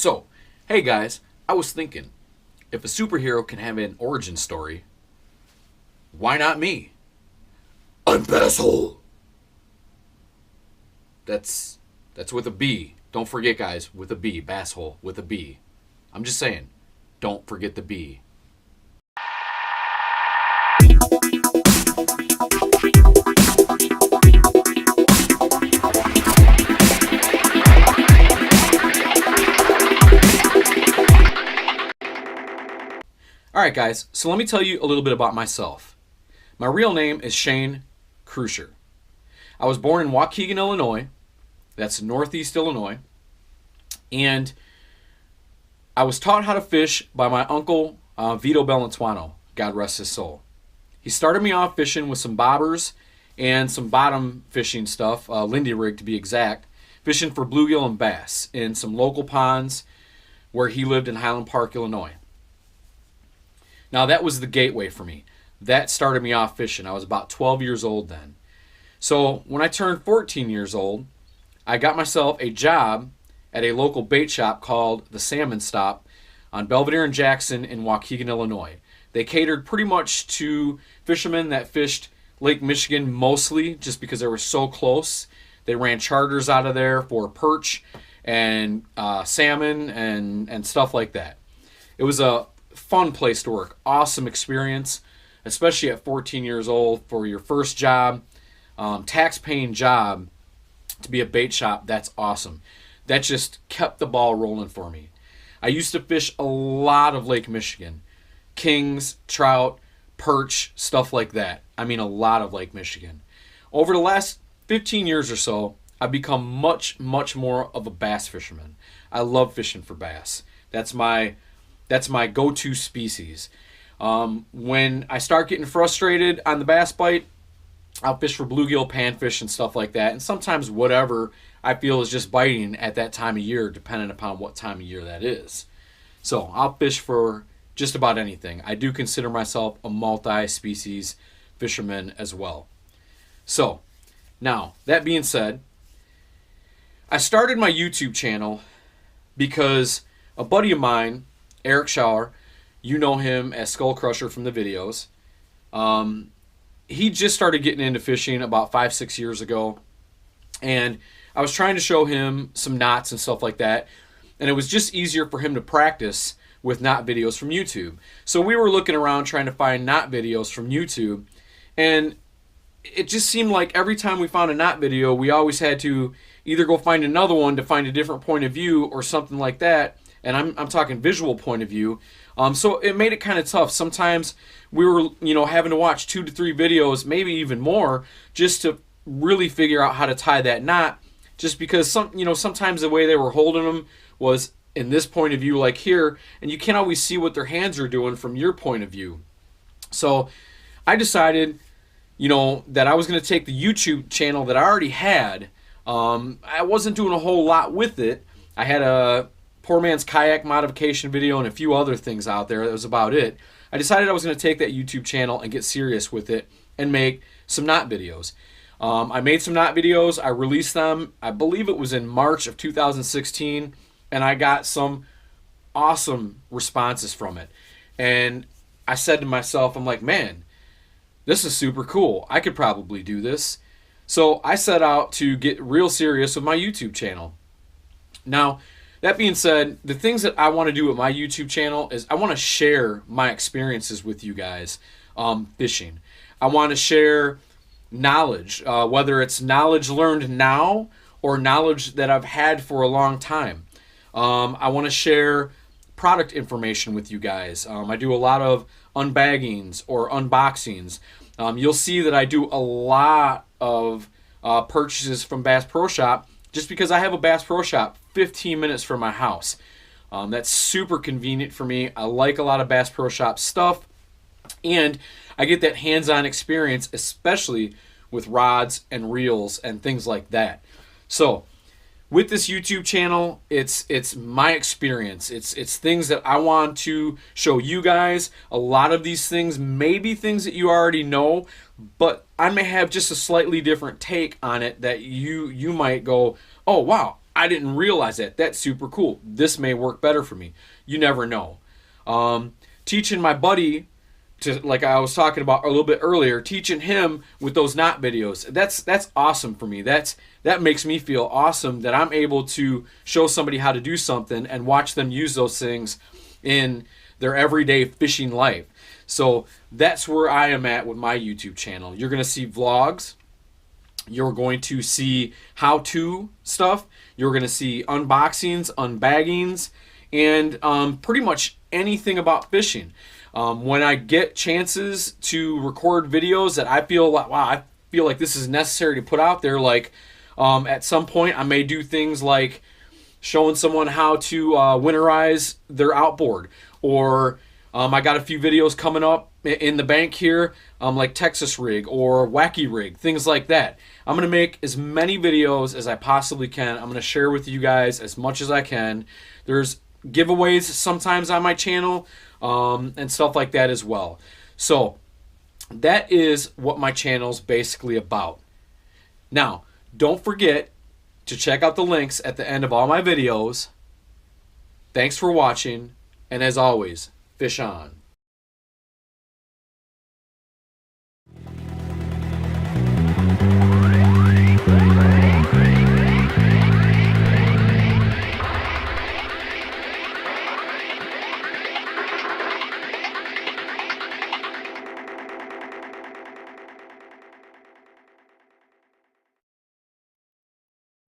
So, hey guys, I was thinking, if a superhero can have an origin story, why not me? I'm Basshole. That's with a B. Don't forget, guys, with a B. Basshole with a B. I'm just saying, don't forget the B. Alright guys, so let me tell you a little bit about myself. My real name is Shane Krusher. I was born in Waukegan, Illinois. That's northeast Illinois. And I was taught how to fish by my uncle, Vito Bellantuano, God rest his soul. He started me off fishing with some bobbers and some bottom fishing stuff, Lindy rig to be exact, fishing for bluegill and bass in some local ponds where he lived in Highland Park, Illinois. Now that was the gateway for me. That started me off fishing. I was about 12 years old then. So when I turned 14 years old, I got myself a job at a local bait shop called the Salmon Stop on Belvedere and Jackson in Waukegan, Illinois. They catered pretty much to fishermen that fished Lake Michigan mostly just because they were so close. They ran charters out of there for perch and salmon and stuff like that. It was a fun place to work. Awesome experience, especially at 14 years old for your first job, tax-paying job to be a bait shop. That's awesome. That just kept the ball rolling for me. I used to fish a lot of Lake Michigan. Kings, trout, perch, stuff like that. I mean a lot of Lake Michigan. Over the last 15 years or so, I've become much more of a bass fisherman. I love fishing for bass. That's my go-to species. When I start getting frustrated on the bass bite, I'll fish for bluegill, panfish, and stuff like that. And sometimes whatever I feel is just biting at that time of year, depending upon what time of year that is. So I'll fish for just about anything. I do consider myself a multi-species fisherman as well. So now, that being said, I started my YouTube channel because a buddy of mine, Eric Schauer, you know him as Skull Crusher from the videos. He just started getting into fishing about 5-6 years ago, and I was trying to show him some knots and stuff like that, and it was just easier for him to practice with knot videos from YouTube. So we were looking around trying to find knot videos from YouTube, and it just seemed like every time we found a knot video, we always had to either go find another one to find a different point of view or something like that. And I'm talking visual point of view. So it made it kind of tough. Sometimes we were, having to watch 2 to 3 videos, maybe even more, just to really figure out how to tie that knot. Just because sometimes the way they were holding them was in this point of view, like here, and you can't always see what their hands are doing from your point of view. So I decided, that I was going to take the YouTube channel that I already had. I wasn't doing a whole lot with it. I had a poor man's kayak modification video and a few other things out there. That was about it. I decided I was going to take that YouTube channel and get serious with it and make some knot videos. I made some knot videos. I released them. I believe it was in March of 2016, and I got some awesome responses from it. And I said to myself, I'm like, man, this is super cool. I could probably do this. So I set out to get real serious with my YouTube channel. Now, that being said, the things that I want to do with my YouTube channel is I want to share my experiences with you guys fishing. I want to share knowledge, whether it's knowledge learned now or knowledge that I've had for a long time. I want to share product information with you guys. I do a lot of unbaggings or unboxings. You'll see that I do a lot of purchases from Bass Pro Shop just because I have a Bass Pro Shop 15 minutes from my house. That's super convenient for me. I like a lot of Bass Pro Shop stuff, and I get that hands-on experience, especially with rods and reels and things like that. So with this YouTube channel, it's my experience. It's things that I want to show you guys. A lot of these things may be things that you already know, but I may have just a slightly different take on it that you might go, oh wow, I didn't realize that. That's super cool. This may work better for me. You never know. Teaching my buddy to, like I was talking about a little bit earlier, teaching him with those knot videos. That's awesome for me. That makes me feel awesome that I'm able to show somebody how to do something and watch them use those things in their everyday fishing life. So that's where I am at with my YouTube channel. You're going to see vlogs. You're going to see how-to stuff. You're going to see unboxings, unbaggings, and pretty much anything about fishing. When I get chances to record videos that I feel like, wow, I feel like this is necessary to put out there, like at some point I may do things like showing someone how to winterize their outboard, or I got a few videos coming up in the bank here, like Texas rig or wacky rig, things like that. I'm going to make as many videos as I possibly can. I'm going to share with you guys as much as I can. There's giveaways sometimes on my channel and stuff like that as well. So that is what my channel's basically about. Now, don't forget to check out the links at the end of all my videos. Thanks for watching, and as always, fish on.